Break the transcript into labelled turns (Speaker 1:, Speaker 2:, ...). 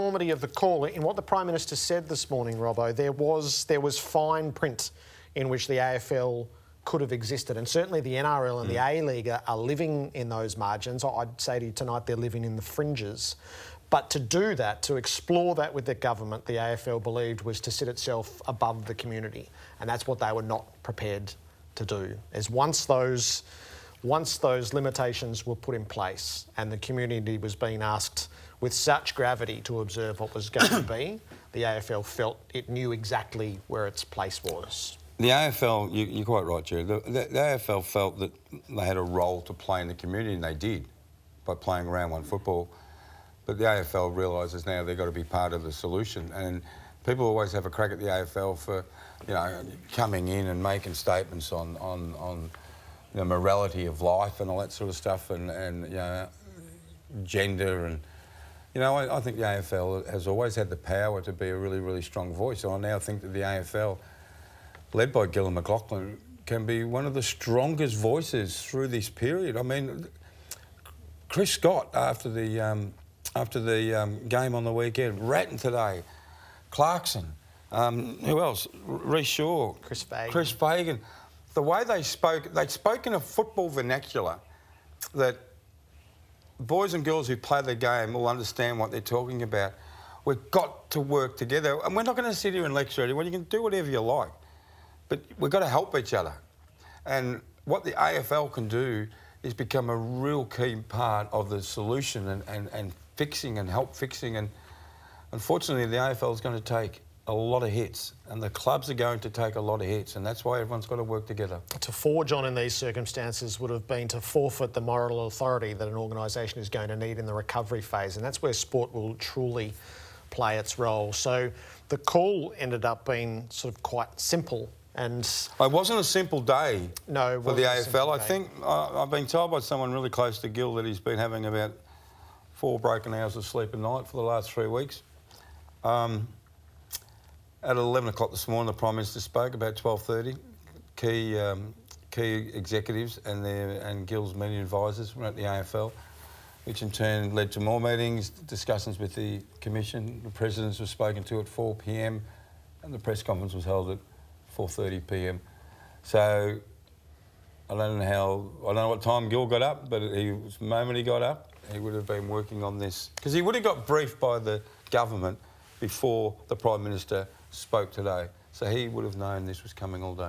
Speaker 1: enormity of the call. In what the Prime Minister said this morning, Robbo, there was fine print in which the AFL could have existed, and certainly the NRL and the A-League are living in those margins. I'd say to you tonight they're living in the fringes. But to do that, to explore that with the government, the AFL believed was to sit itself above the community, and that's what they were not prepared to do. As once those limitations were put in place and the community was being asked with such gravity to observe what was going to be, the AFL felt it knew exactly where its place was.
Speaker 2: The AFL, you're quite right, Jerry. The AFL felt that they had a role to play in the community, and they did by playing round one football. But the AFL realises now they've got to be part of the solution. And people always have a crack at the AFL for, you know, coming in and making statements on the morality of life and all that sort of stuff, and you know, gender and. You know, I think the AFL has always had the power to be a really, really strong voice. And I now think that the AFL, led by Gillon McLachlan, can be one of the strongest voices through this period. I mean, Chris Scott, after the game on the weekend, Ratton today, Clarkson, who else? Reece Shaw,
Speaker 1: Chris
Speaker 2: Fagan. The way they spoke in a football vernacular that boys and girls who play the game will understand what they're talking about. We've got to work together. And we're not going to sit here and lecture anyone. You can do whatever you like. But we've got to help each other. And what the AFL can do is become a real key part of the solution and fixing and help fixing. And unfortunately, the AFL is going to take a lot of hits, and the clubs are going to take a lot of hits, and that's why everyone's got to work together. To
Speaker 1: forge on in these circumstances would have been to forfeit the moral authority that an organisation is going to need in the recovery phase, and that's where sport will truly play its role. So the call ended up being sort of quite simple. And
Speaker 2: it wasn't a simple day for the AFL. I think I've been told by someone really close to Gill that he's been having about 4 broken hours of sleep a night for the last 3 weeks. At 11 o'clock this morning, the Prime Minister spoke about 12:30. Key executives and Gill's media advisors were at the AFL, which in turn led to more meetings, discussions with the Commission. The presidents were spoken to at 4 p.m, and the press conference was held at 4:30 p.m. So I don't know what time Gill got up, but the moment he got up, he would have been working on this because he would have got briefed by the government before the Prime Minister spoke today. So he would have known this was coming all day.